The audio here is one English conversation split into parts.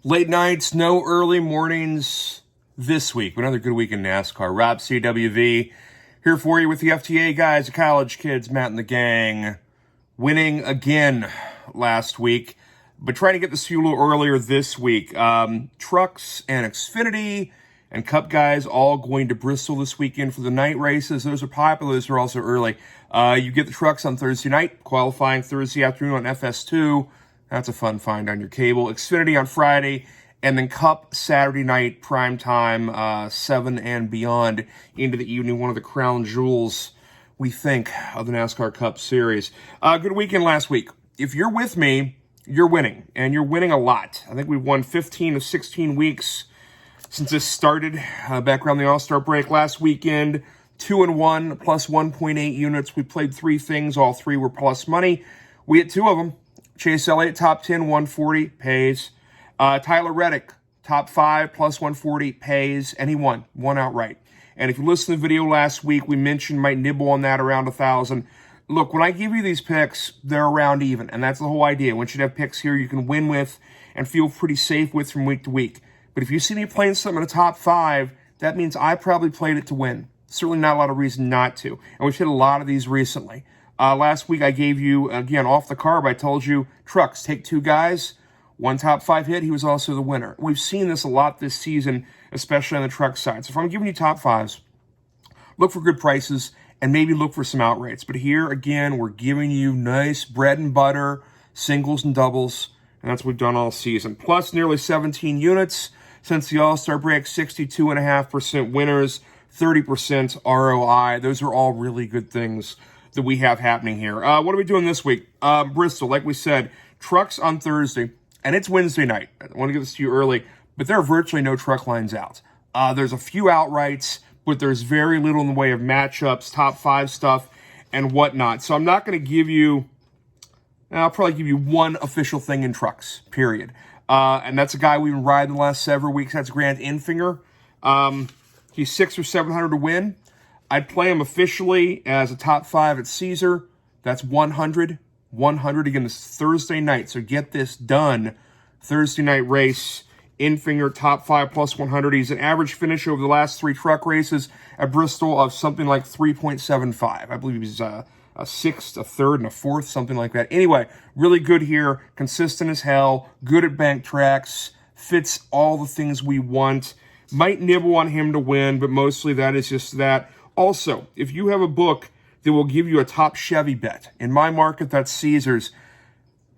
Late nights, no early mornings this week. Another good week in NASCAR. Rob CWV here for you with the FTA guys, the college kids, Matt and the gang. Winning again last week, but trying to get this fuel a little earlier this week. Trucks and Xfinity and Cup guys all going to Bristol this weekend for the night races. Those are popular. Those are also early. You get the trucks on Thursday night, qualifying Thursday afternoon on FS2. That's a fun find on your cable. Xfinity on Friday, and then Cup Saturday night, prime time, 7 and beyond into the evening. One of the crown jewels, we think, of the NASCAR Cup Series. Good weekend last week. If you're with me, you're winning, and you're winning a lot. I think we've won 15 of 16 weeks since this started back around the All-Star break last weekend. 2-1, plus 1.8 units. We played 3 things. All 3 were plus money. We hit 2 of them. Chase Elliott, top 10, 140, pays. Tyler Reddick, top 5, plus 140, pays. And he won outright. And if you listened to the video last week, we mentioned might nibble on that around 1,000. Look, when I give you these picks, they're around even. And that's the whole idea. Once you have picks here you can win with and feel pretty safe with from week to week. But if you see me playing something in the top 5, that means I probably played it to win. Certainly not a lot of reason not to. And we've hit a lot of these recently. Last week I gave you, again, off the carb, I told you, trucks, take 2 guys. 1 top 5 hit, he was also the winner. We've seen this a lot this season, especially on the truck side. So if I'm giving you top 5s, look for good prices and maybe look for some outrights. But here, again, we're giving you nice bread and butter, singles and doubles, and that's what we've done all season. Plus nearly 17 units since the All-Star break, 62.5% winners, 30% ROI. Those are all really good things that we have happening here. What are we doing this week? Bristol, like we said, trucks on Thursday, and it's Wednesday night. I want to get this to you early, but there are virtually no truck lines out. There's a few outrights, but there's very little in the way of matchups, top 5 stuff, and whatnot. So I'm not going to give you, I'll probably give you one official thing in trucks, period. And that's a guy we've been riding the last several weeks. That's Grant Infinger. He's 600 or 700 to win. I'd play him officially as a top 5 at Caesar. That's 100. 100 again this Thursday night. So get this done. Thursday night race. Infinger, top 5 plus 100. He's an average finish over the last 3 truck races at Bristol of something like 3.75. I believe he's a 6th, a 3rd, and a 4th, something like that. Anyway, really good here. Consistent as hell. Good at bank tracks. Fits all the things we want. Might nibble on him to win, but mostly that is just that. Also, if you have a book that will give you a top Chevy bet, in my market, that's Caesars,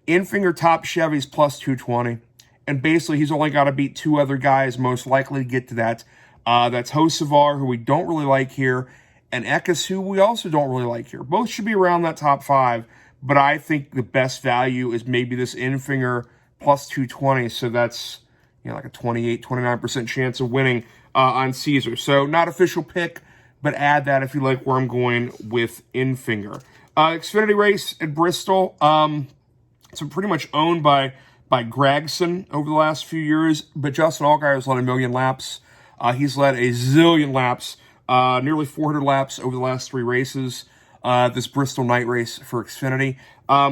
Infinger top Chevys plus 220. And basically, he's only got to beat 2 other guys most likely to get to that. That's Hocevar, who we don't really like here, and Eckes, who we also don't really like here. Both should be around that top 5, but I think the best value is maybe this Infinger plus 220. So that's like a 28, 29% chance of winning on Caesar. So not official pick, but add that if you like where I'm going with Infinger. Xfinity race at Bristol. It's been pretty much owned by Gregson over the last few years, but Justin Allgaier has led 1 million laps. He's led a zillion laps, nearly 400 laps over the last 3 races. This Bristol night race for Xfinity.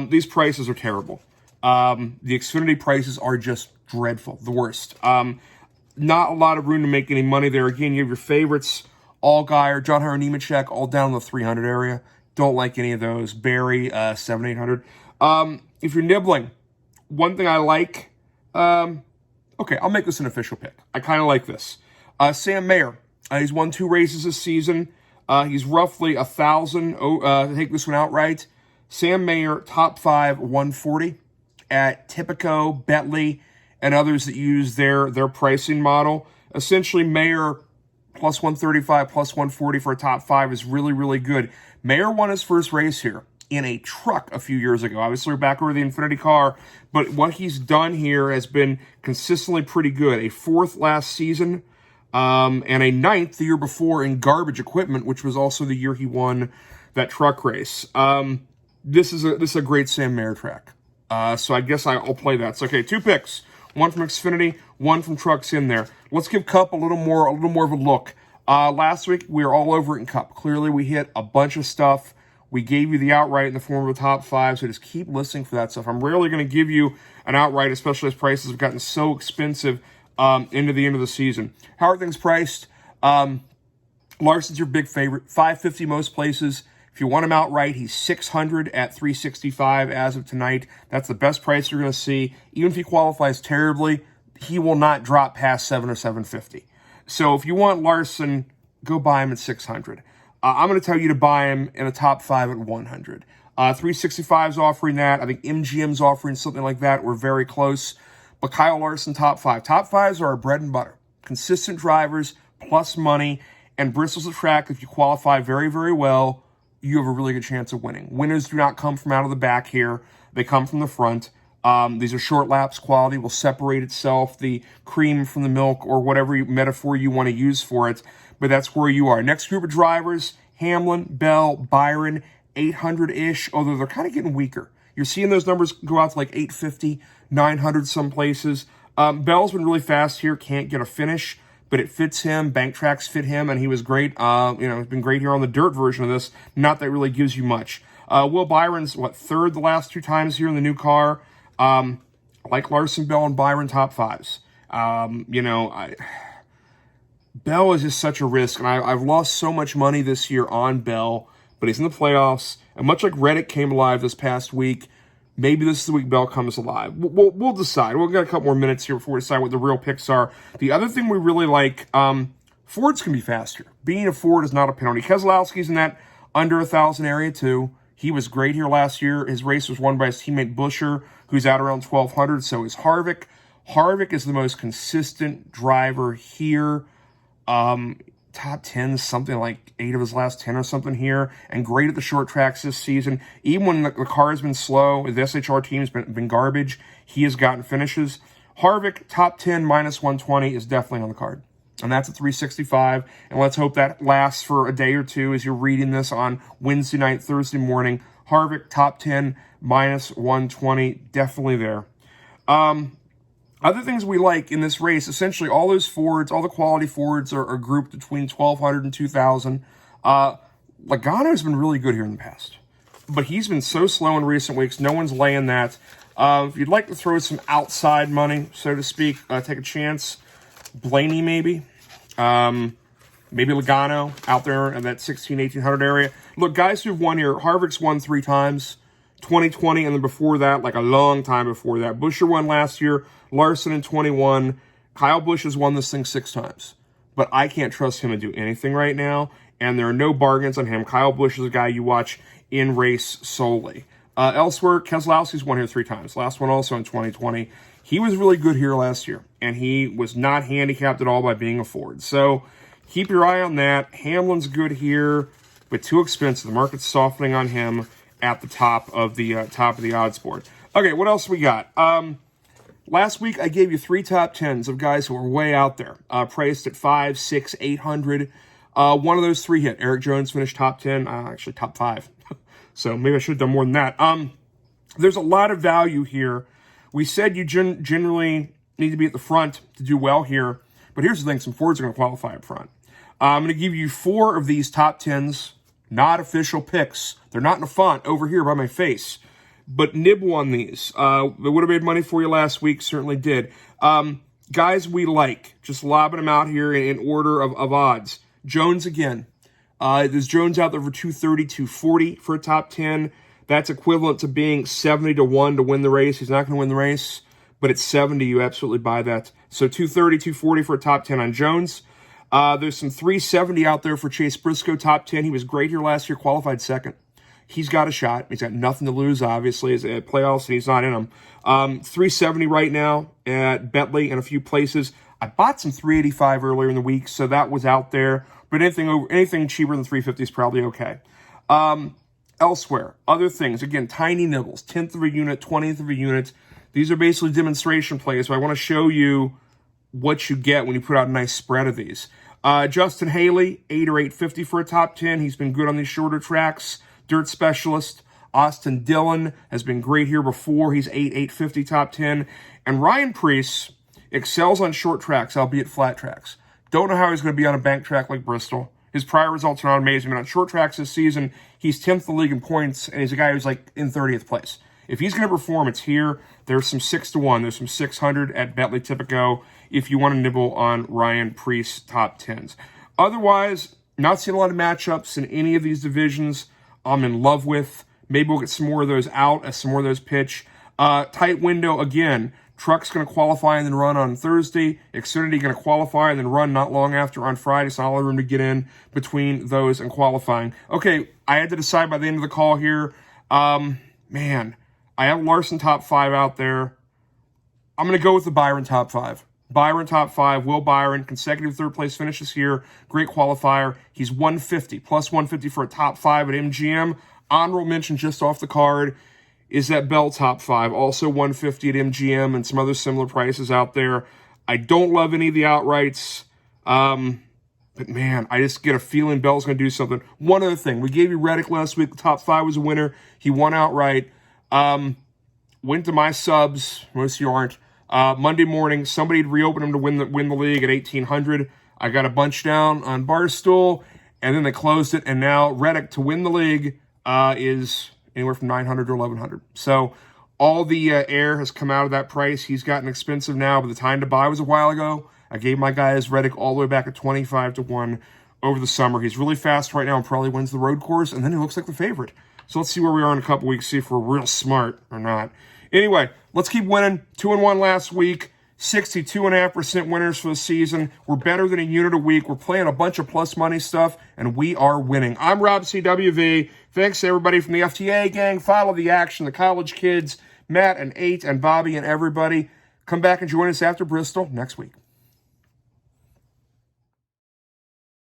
These prices are terrible. The Xfinity prices are just dreadful, the worst. Not a lot of room to make any money there. Again, you have your favorites, Allgaier, John Hunter Nemechek, all down in the 300 area. Don't like any of those. Barry, 700, 800. If you're nibbling, one thing I like, okay, I'll make this an official pick. I kind of like this. Sam Mayer, he's won 2 races this season. He's roughly 1,000 to take this one outright. Sam Mayer, top 5, 140 at Tipico, Bentley, and others that use their pricing model. Essentially, Mayer plus 135, plus 140 for a top 5 is really, really good. Mayer won his first race here in a truck a few years ago. Obviously, we're back over the Infinity car, but what he's done here has been consistently pretty good. A 4th last season, and a 9th the year before in garbage equipment, which was also the year he won that truck race. This is a great Sam Mayer track. So I guess I'll play that. So, okay, 2 picks. One from Xfinity, one from trucks in there. Let's give Cup a little more of a look. Last week, we were all over it in Cup. Clearly, we hit a bunch of stuff. We gave you the outright in the form of a top 5, so just keep listening for that stuff. I'm rarely going to give you an outright, especially as prices have gotten so expensive into the end of the season. How are things priced? Larson's your big favorite, $550 most places. If you want him outright, he's $600 at $365 as of tonight. That's the best price you're going to see. Even if he qualifies terribly, he will not drop past $7 or $750. So if you want Larson, go buy him at $600. I'm going to tell you to buy him in a top 5 at $100. 365 is offering that. I think MGM's offering something like that. We're very close. But Kyle Larson, top 5. Top 5s are our bread and butter. Consistent drivers, plus money. And Bristol's a track, if you qualify very, very well, you have a really good chance of winning. Winners do not come from out of the back here. They come from the front. These are short laps. Quality will separate itself, the cream from the milk, or whatever metaphor you want to use for it. But that's where you are. Next group of drivers, Hamlin, Bell, Byron, 800-ish, although they're kind of getting weaker. You're seeing those numbers go out to like 850, 900 some places. Bell's been really fast here, can't get a finish, but it fits him. Bank tracks fit him, and he was great. He's been great here on the dirt version of this. Not that it really gives you much. Will Byron's, third the last 2 times here in the new car. Like Larson, Bell, and Byron, top 5s. Bell is just such a risk, and I've lost so much money this year on Bell, but he's in the playoffs, and much like Reddick came alive this past week, maybe this is the week Bell comes alive. We'll decide. We've got a couple more minutes here before we decide what the real picks are. The other thing we really like, Fords can be faster. Being a Ford is not a penalty. Keselowski's in that under 1,000 area, too. He was great here last year. His race was won by his teammate Buescher, who's out around 1,200. So is Harvick. Harvick is the most consistent driver here. Top 10, something like 8 of his last 10 or something here, and great at the short tracks this season. Even when the car has been slow, the SHR team's been garbage, he has gotten finishes. Harvick, top 10, minus 120 is definitely on the card. And that's at 365, and let's hope that lasts for a day or two as you're reading this on Wednesday night, Thursday morning. Harvick, top 10, minus 120, definitely there. Other things we like in this race, essentially all those Fords, all the quality Fords are grouped between 1,200 and 2,000. Logano's been really good here in the past, but he's been so slow in recent weeks. No one's laying that. If you'd like to throw some outside money, so to speak, take a chance. Blaney, maybe. Maybe Logano out there in that 1,800 area. Look, guys who've won here, Harvick's won 3 times. 2020, and then before that, like a long time before that. Buescher won last year, Larson in 21. Kyle Busch has won this thing 6 times. But I can't trust him to do anything right now, and there are no bargains on him. Kyle Busch is a guy you watch in race solely. Elsewhere, Keselowski's won here 3 times. Last one also in 2020. He was really good here last year, and he was not handicapped at all by being a Ford. So keep your eye on that. Hamlin's good here, but too expensive. The market's softening on him at the top of the odds board. Okay, what else we got? Last week I gave you 3 top 10s of guys who are way out there, priced at 5, 6, 800. One of those 3 hit. Eric Jones finished top 10, actually top 5. So maybe I should have done more than that. There's a lot of value here. We said you generally need to be at the front to do well here, but here's the thing: some Fords are going to qualify up front. I'm going to give you 4 of these top 10s. Not official picks. They're not in a font over here by my face. But Nib won these. They would have made money for you last week. Certainly did. Guys we like. Just lobbing them out here in order of odds. Jones again. There's Jones out there for 230, 240 for a top 10. That's equivalent to being 70 to 1 to win the race. He's not going to win the race, but it's 70. You absolutely buy that. So 230, 240 for a top 10 on Jones. There's some 370 out there for Chase Briscoe, top 10. He was great here last year, qualified second. He's got a shot. He's got nothing to lose, obviously, as at playoffs, and he's not in them. 370 right now at Bentley and a few places. I bought some 385 earlier in the week, so that was out there. But anything cheaper than 350 is probably okay. Elsewhere, other things, again, tiny nibbles, 10th of a unit, 20th of a unit. These are basically demonstration plays, so I want to show you what you get when you put out a nice spread of these. Justin Haley, 8 or 850 for a top 10. He's been good on these shorter tracks. Dirt specialist. Austin Dillon has been great here before. He's 8, 850 top 10. And Ryan Preece excels on short tracks, albeit flat tracks. Don't know how he's going to be on a bank track like Bristol. His prior results are not amazing, but on short tracks this season, he's 10th in the league in points, and he's a guy who's like in 30th place. If he's going to perform, it's here. There's some 6-1. There's some 600 at Bentley Tipico if you want to nibble on Ryan Preece's top 10s. Otherwise, not seeing a lot of matchups in any of these divisions I'm in love with. Maybe we'll get some more of those out as some more of those pitch. Tight window again. Truck's going to qualify and then run on Thursday. Xfinity going to qualify and then run not long after on Friday. So I'll have room to get in between those and qualifying. Okay, I had to decide by the end of the call here. Man, I have Larson top 5 out there. I'm going to go with the Byron top 5. Byron top 5, Will Byron, consecutive third place finishes here. Great qualifier. He's 150, plus 150 for a top 5 at MGM. Honorable mention just off the card is that Bell top 5, also 150 at MGM and some other similar prices out there. I don't love any of the outrights, but man, I just get a feeling Bell's going to do something. One other thing, we gave you Reddick last week. The top 5 was a winner. He won outright. Went to my subs, most of you aren't. Monday morning, somebody had reopened him to win the league at 1,800. I got a bunch down on Barstool, and then they closed it, and now Reddick to win the league is anywhere from 900 to 1,100. So all the air has come out of that price. He's gotten expensive now, but the time to buy was a while ago. I gave my guys Reddick all the way back at 25 to 1 over the summer. He's really fast right now and probably wins the road course, and then he looks like the favorite. So let's see where we are in a couple weeks, see if we're real smart or not. Anyway, let's keep winning. 2-1 last week. 62.5% winners for the season. We're better than a unit a week. We're playing a bunch of plus money stuff, and we are winning. I'm Rob CWV. Thanks to everybody from the FTA gang. Follow the action, the college kids, Matt and 8 and Bobby and everybody. Come back and join us after Bristol next week.